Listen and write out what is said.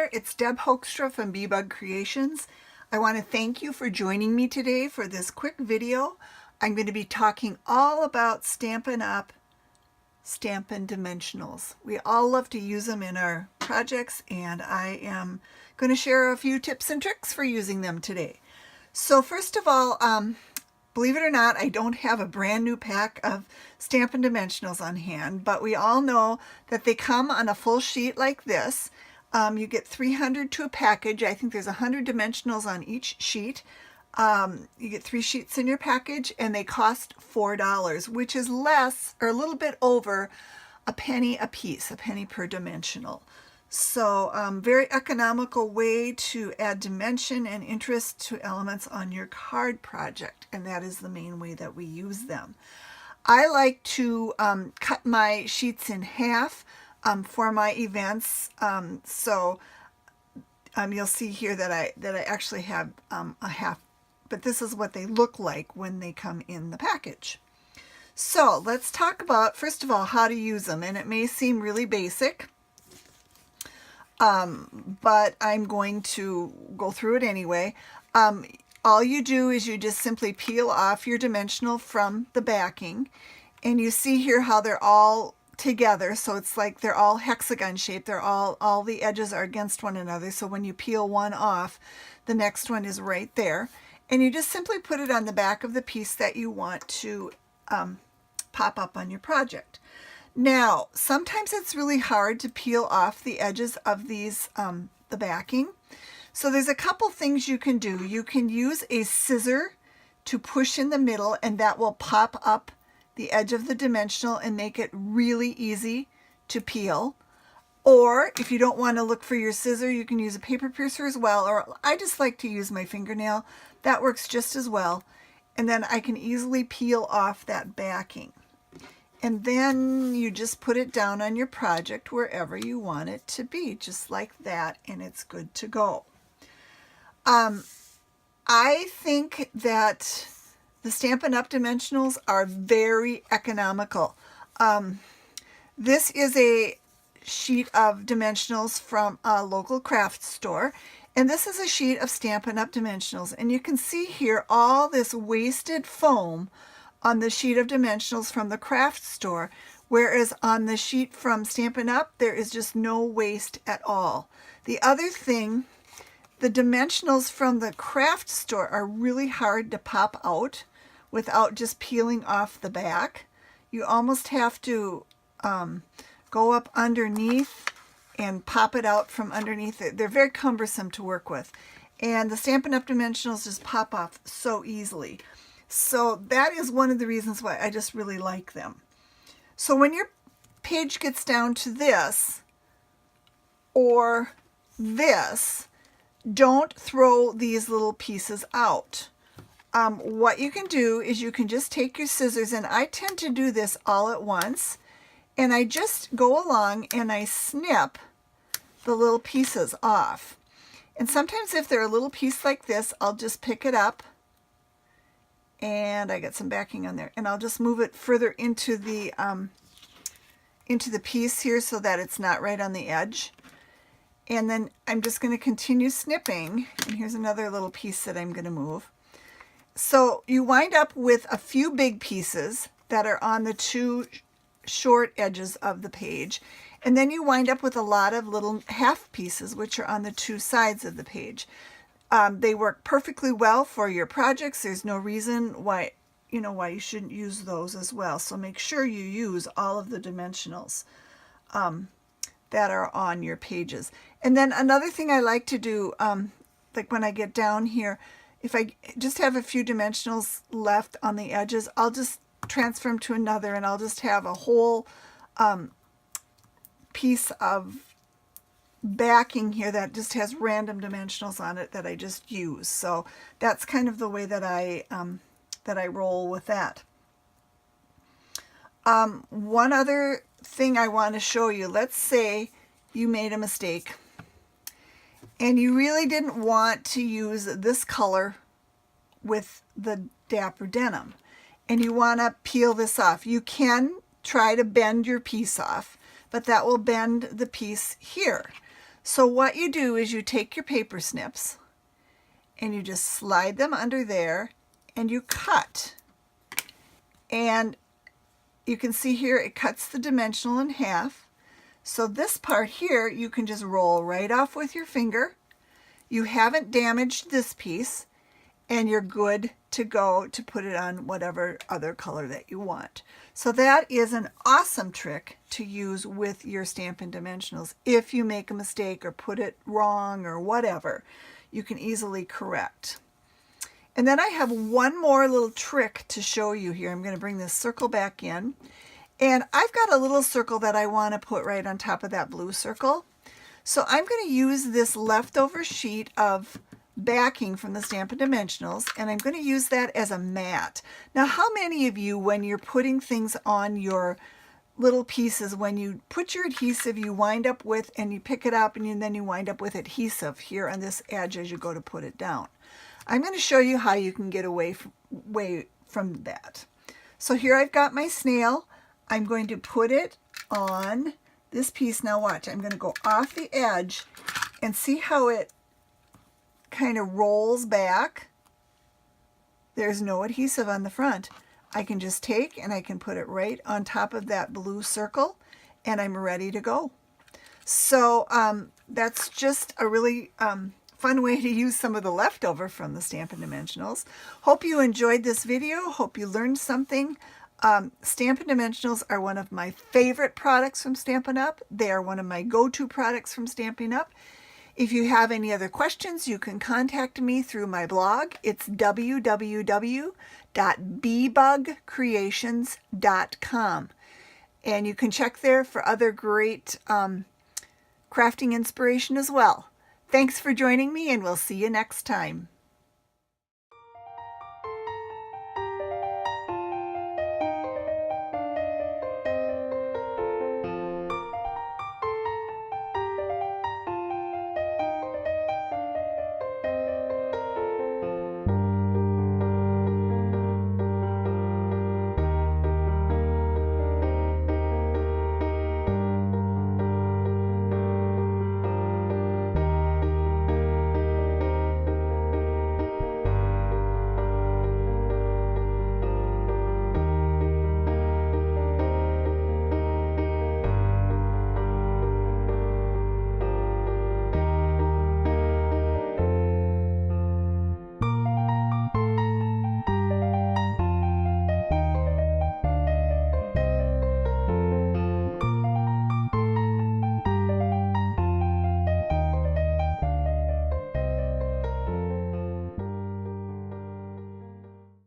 there, it's Deb Hoekstra from Bee-Bug Creations. I want to thank you for joining me today for this quick video. I'm going to be talking all about Stampin' Up! Stampin' Dimensionals. We all love to use them in our projects, and I am going to share a few tips and tricks for using them today. So first of all, believe it or not, I don't have a brand new pack of Stampin' Dimensionals on hand, but we all know that they come on a full sheet like this. You get 300 to a package. I think there's 100 dimensionals on each sheet. You get 3 sheets in your package, and they cost $4, which is less or a little bit over a penny a piece, a penny per dimensional. So very economical way to add dimension and interest to elements on your card project, and that is the main way that we use them. I like to cut my sheets in half for my events, so you'll see here that I actually have a half, but this is what they look like when they come in the package. So let's talk about, first of all, how to use them, and it may seem really basic, but I'm going to go through it anyway. All you do is you just simply peel off your dimensional from the backing, and you see here how they're all together, so it's like they're all hexagon shaped. They're all the edges are against one another, so when you peel one off, the next one is right there, and you just simply put it on the back of the piece that you want to pop up on your project. Now, sometimes it's really hard to peel off the edges of these, the backing. So there's a couple things you can do. You can use a scissor to push in the middle, and that will pop up the edge of the dimensional and make it really easy to peel. Or if you don't want to look for your scissor, you can use a paper piercer as well, or I just like to use my fingernail. That works just as well. And then I can easily peel off that backing. And then you just put it down on your project wherever you want it to be, just like that, and it's good to go. I think that the Stampin' Up! Dimensionals are very economical. This is a sheet of dimensionals from a local craft store, and this is a sheet of Stampin' Up! Dimensionals, and you can see here all this wasted foam on the sheet of dimensionals from the craft store, whereas on the sheet from Stampin' Up! There is just no waste at all. The other thing, the dimensionals from the craft store are really hard to pop out without just peeling off the back. You almost have to go up underneath and pop it out from underneath it. They're very cumbersome to work with, and the Stampin' Up! Dimensionals just pop off so easily. So that is one of the reasons why I just really like them. So when your page gets down to this or this, don't throw these little pieces out. What you can do is you can just take your scissors, and I tend to do this all at once, and I just go along and I snip the little pieces off. And sometimes if they're a little piece like this, I'll just pick it up, and I get some backing on there, and I'll just move it further into the piece here so that it's not right on the edge. And then I'm just going to continue snipping, and here's another little piece that I'm going to move. So you wind up with a few big pieces that are on the 2 short edges of the page, and then you wind up with a lot of little half pieces which are on the 2 sides of the page. They work perfectly well for your projects. There's no reason why you shouldn't use those as well. So make sure you use all of the dimensionals that are on your pages. And then another thing I like to do, like when I get down here, if I just have a few dimensionals left on the edges, I'll just transfer them to another, and I'll just have a whole piece of backing here that just has random dimensionals on it that I just use. So that's kind of the way that I roll with that. One other thing I want to show you, let's say you made a mistake and you really didn't want to use this color with the Dapper Denim, and you want to peel this off. You can try to bend your piece off, but that will bend the piece here. So what you do is you take your paper snips and you just slide them under there and you cut. And you can see here it cuts the dimensional in half. So this part here you can just roll right off with your finger. You haven't damaged this piece, and you're good to go to put it on whatever other color that you want. So that is an awesome trick to use with your Stampin' Dimensionals. If you make a mistake or put it wrong or whatever, you can easily correct. And then I have one more little trick to show you here. I'm going to bring this circle back in. And I've got a little circle that I want to put right on top of that blue circle. So I'm going to use this leftover sheet of backing from the Stampin' Dimensionals, and I'm going to use that as a mat. Now, how many of you, when you're putting things on your little pieces, when you put your adhesive, you wind up with, and you pick it up, and then you wind up with adhesive here on this edge as you go to put it down? I'm going to show you how you can get away from that. So here I've got my snail. I'm going to put it on this piece. Now watch, I'm going to go off the edge and see how it kind of rolls back. There's no adhesive on the front. I can just take and I can put it right on top of that blue circle and I'm ready to go. So that's just a really fun way to use some of the leftover from the Stampin' Dimensionals. Hope you enjoyed this video. Hope you learned something. Stampin' Dimensionals are one of my favorite products from Stampin' Up. They are one of my go-to products from Stampin' Up. If you have any other questions, you can contact me through my blog. It's www.bbugcreations.com. And you can check there for other great crafting inspiration as well. Thanks for joining me, and we'll see you next time.